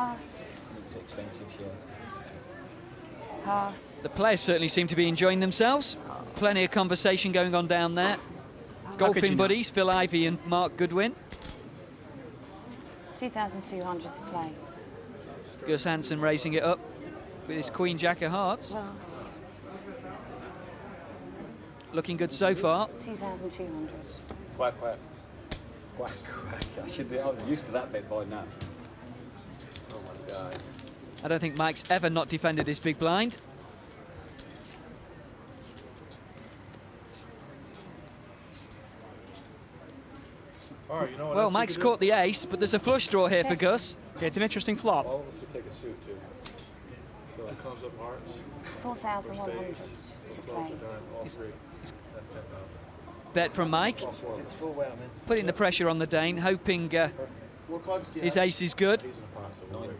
Pass. Looks expensive, yeah. Pass. The players certainly seem to be enjoying themselves. Pass. Plenty of conversation going on down there. Golfing buddies, Phil Ivey and Mark Goodwin. 2,200 to play. Gus Hansen raising it up with his Queen Jack of Hearts. Pass. Looking good so far. 2,200. Quack, quack. Quack, quack. I'm used to that bit by now. Oh my God. I don't think Mike's ever not defended his big blind. All right, you know what Well, Mike's caught the ace, but there's a flush draw here for Gus. Okay, it's an interesting flop. All of us will take a suit too. So it comes up hearts. 4,100 to play. All three. That's 10,000. Bet from Mike. It's full well, man. Putting the pressure on the Dane, hoping his ace is good. He's in a pot, so we'll 9, wait.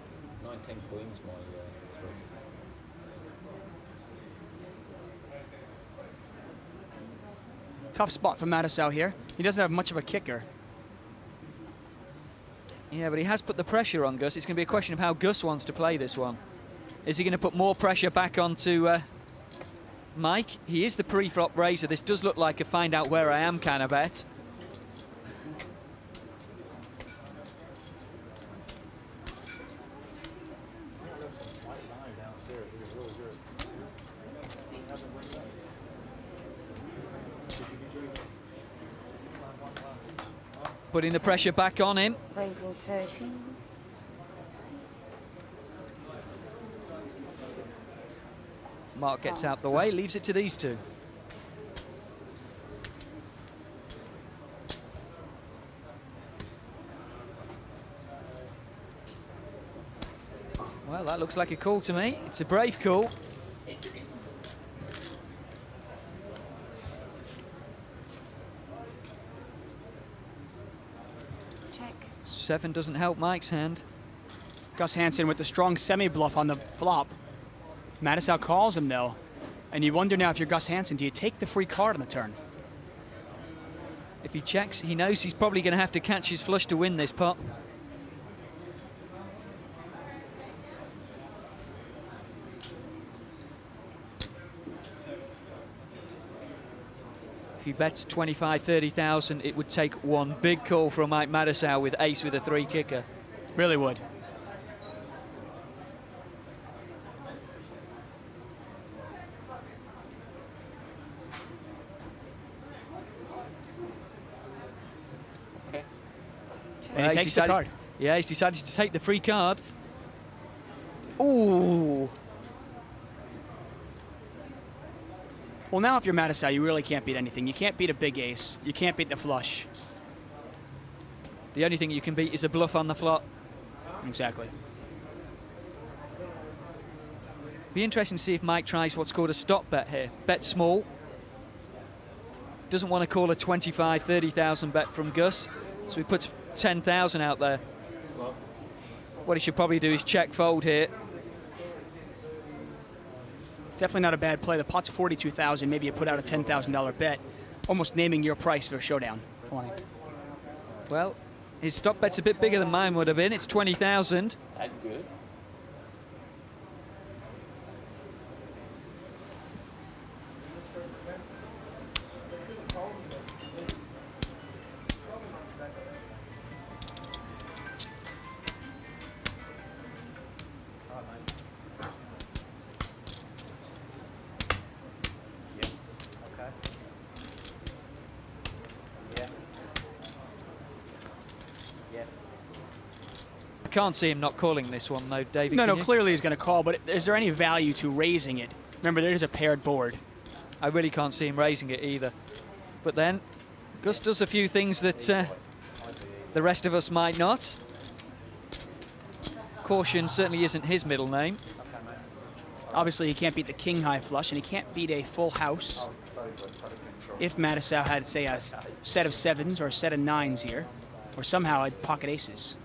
10 queens, my three. Tough spot for Matusow here. He doesn't have much of a kicker. Yeah, but he has put the pressure on Gus. It's going to be a question of how Gus wants to play this one. Is he going to put more pressure back onto Mike? He is the pre-flop raiser. This does look like a find out where I am kind of bet. Putting the pressure back on him. Raising 13. Mark gets out the way, leaves it to these two. Well, that looks like a call to me. It's a brave call. Check. 7 doesn't help Mike's hand. Gus Hansen with the strong semi-bluff on the flop. Matusow calls him, though. And you wonder now, if you're Gus Hansen, do you take the free card on the turn? If he checks, he knows he's probably going to have to catch his flush to win this pot. If he bets 25, 30,000, it would take one big call from Mike Matusow with ace with a 3 kicker. Really would. And he takes the card. Yeah, he's decided to take the free card. Ooh. Well, now if you're Matusow, you really can't beat anything. You can't beat a big ace. You can't beat the flush. The only thing you can beat is a bluff on the flop. Exactly. Be interesting to see if Mike tries what's called a stop bet here. Bet small. Doesn't want to call a 25, 30,000 bet from Gus. So he puts 10,000 out there. What he should probably do is check fold here. Definitely not a bad play. The pot's 42,000. Maybe you put out a $10,000 bet, almost naming your price for a showdown. 20. Well, his stop bet's a bit bigger than mine would have been. It's 20,000. That's good. Can't see him not calling this one, though, David. No, clearly he's going to call, but is there any value to raising it? Remember, there is a paired board. I really can't see him raising it either. But then, Gus does a few things that the rest of us might not. Caution certainly isn't his middle name. Obviously, he can't beat the king-high flush, and he can't beat a full house. If Matusow had, say, a set of 7s or a set of 9s here, or somehow had pocket aces.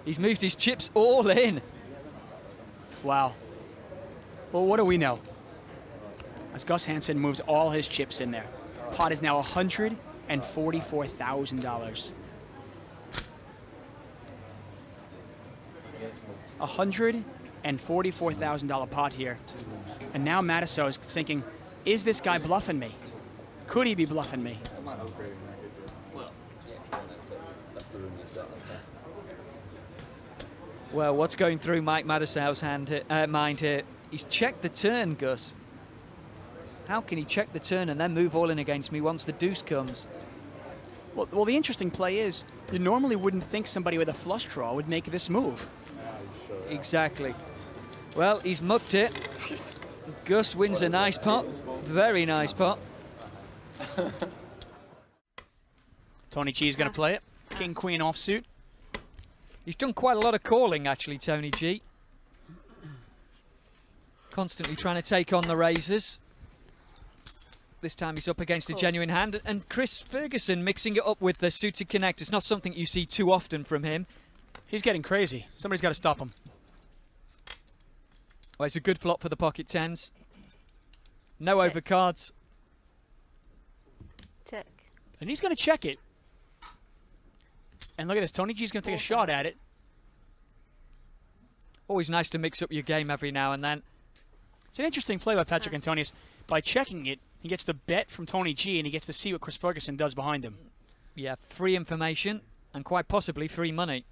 He's moved his chips all in. Wow. Well, what do we know? As Gus Hansen moves all his chips in there. Pot is now $144,000. $144,000 pot here. And now Matusow is thinking, is this guy bluffing me? Could he be bluffing me? Well, what's going through Mike Matusow's mind here? He's checked the turn, Gus. How can he check the turn and then move all in against me once the deuce comes? Well, the interesting play is, you normally wouldn't think somebody with a flush draw would make this move. Exactly. Well, he's mucked it. Gus wins a nice pot. Very nice pot. Tony G is going to play it. King, queen offsuit. He's done quite a lot of calling, actually, Tony G. Constantly trying to take on the razors. This time he's up against a genuine hand. And Chris Ferguson mixing it up with the suited connect. It's not something you see too often from him. He's getting crazy. Somebody's got to stop him. Well, it's a good flop for the pocket tens. No overcards. Check. And he's going to check it. And look at this. Tony G's going to take a shot at it. Always nice to mix up your game every now and then. It's an interesting play by Patrick Antonius. By checking it, he gets the bet from Tony G, and he gets to see what Chris Ferguson does behind him. Yeah, free information and quite possibly free money.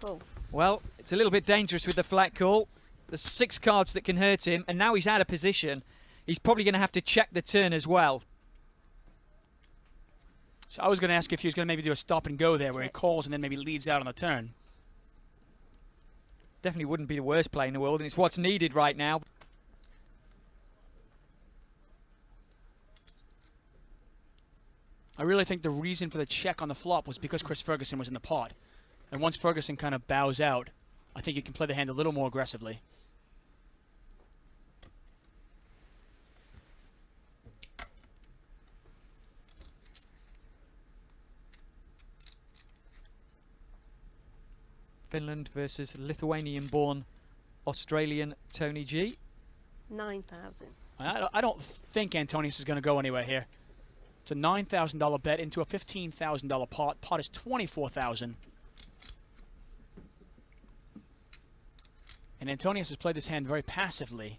Cool. Well, it's a little bit dangerous with the flat call. There's 6 cards that can hurt him, and now he's out of position. He's probably going to have to check the turn as well. So I was going to ask if he was going to maybe do a stop and go there, where he calls and then maybe leads out on the turn. Definitely wouldn't be the worst play in the world, and it's what's needed right now. I really think the reason for the check on the flop was because Chris Ferguson was in the pot. And once Ferguson kind of bows out, I think you can play the hand a little more aggressively. Finland versus Lithuanian-born Australian Tony G. 9,000. I don't think Antonius is going to go anywhere here. It's a $9,000 bet into a $15,000 pot. Pot is $24,000. And Antonius has played this hand very passively.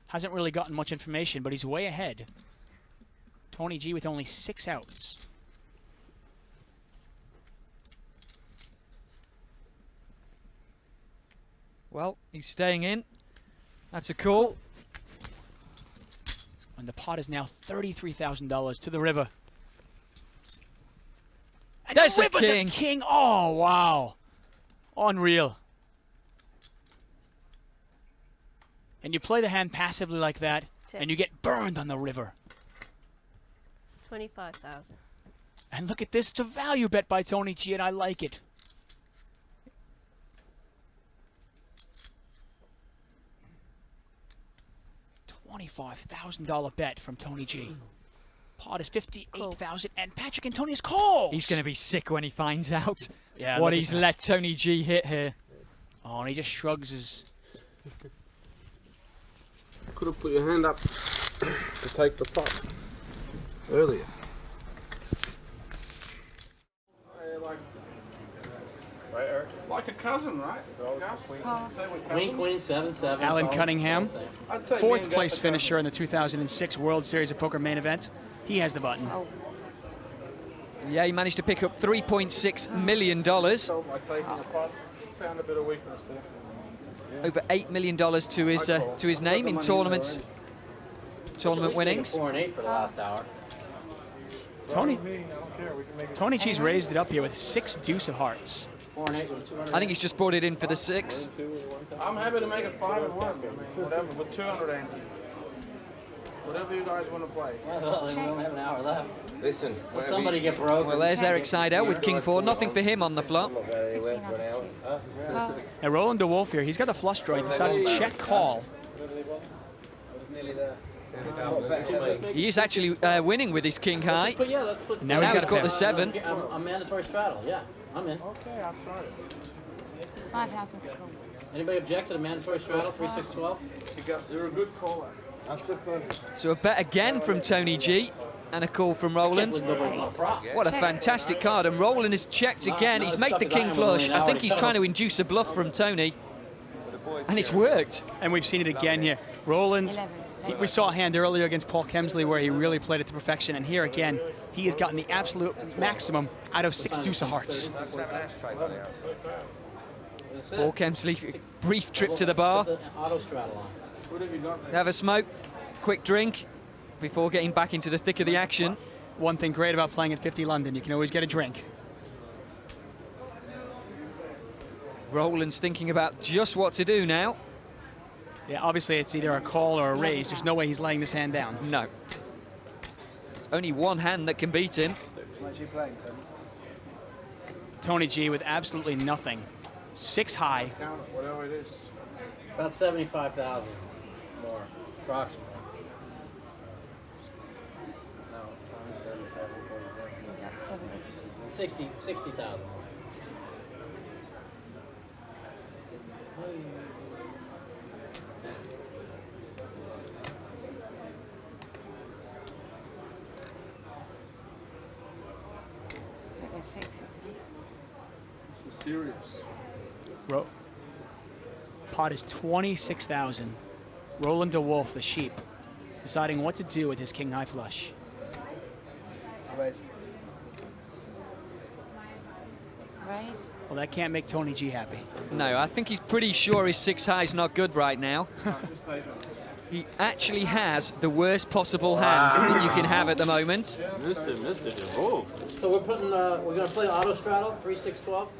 Hasn't really gotten much information, but he's way ahead. Tony G with only 6 outs. Well, he's staying in. That's a call. And the pot is now $33,000 to the river. And there's the river's a king. Oh, wow. Unreal. And you play the hand passively like that, Check. and you get burned on the river. 25,000. And look at this. It's a value bet by Tony G, and I like it. $25,000 bet from Tony G. Pot is $58,000, and Patrick Antonius calls. He's going to be sick when he finds out Yeah, what look at he's that. let Tony G hit here. Oh, and he just shrugs his... Could have put your hand up to take the pot earlier. Like a cousin, right? Pass. Queen, queen, 7-7. Alan Cunningham, I'd say me 4th and place Gus are finisher in the cousins. 2006 World Series of Poker main event. He has the button. Oh, Yeah, he managed to pick up $3.6 million. So by taking the pot, found a bit of weakness there. Over $8 million to his name in tournaments, tournament winnings. 4 and 8 for the last hour. Tony, Me, I don't care. We can make it. Tony G's raised it up here with 6 deuce of hearts. 4 and 8 with 200. I think he's just brought it in for the 6. I'm happy to make it 5 and 1. I mean, whatever, with 200 ante. Whatever you guys want to play. Well, we only have an hour left. Listen, Let somebody get broke. Well, there's Eric Seidel with King 4. Nothing for him on the flop. 1502. Pass. Now Roland DeWolf here, he's got the flush draw. He decided to check call. He is actually winning with his King high. But yeah, let's put Now Now he's he's got got a the 7. a mandatory straddle, yeah. I'm in. Okay, I've started. 5,000's cool. Anybody object to the mandatory straddle, 3, 6, 12? You're a good caller. So a bet again from Tony G and a call from Roland. What a fantastic card. And Roland has checked again. He's made the king flush. I think he's trying to induce a bluff from Tony. And it's worked. And we've seen it again here. Roland, 11. we saw a hand earlier against Paul Kemsley where he really played it to perfection. And here again, he has gotten the absolute maximum out of 6 deuce of hearts. Paul Kemsley, brief trip to the bar. Auto straddle on. Have a smoke, quick drink before getting back into the thick of the action. One thing great about playing at 50 London, you can always get a drink. Roland's thinking about just what to do now. Yeah, obviously it's either a call or a raise. There's no way he's laying this hand down. No. There's only one hand that can beat him. Tony G with absolutely nothing. 6 high. Count it, whatever it is. About 75,000 more, approximately. No, 37, 47. 60,000 more. There's 6. It's serious. Pot is 26,000. Roland DeWolf, the sheep, deciding what to do with his king high flush. Raise. Well, that can't make Tony G happy. No, I think he's pretty sure his 6 high is not good right now. He actually has the worst possible hand that you can have at the moment. Mr. DeWolf. So we're putting, we're going to play auto straddle, 3, 6, 12.